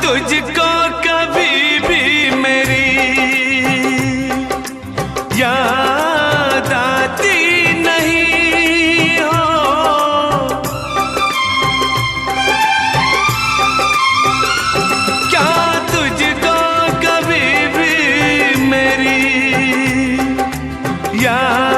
तुझको कभी भी मेरी याद आती नहीं हो। क्या तुझको कभी भी मेरी याद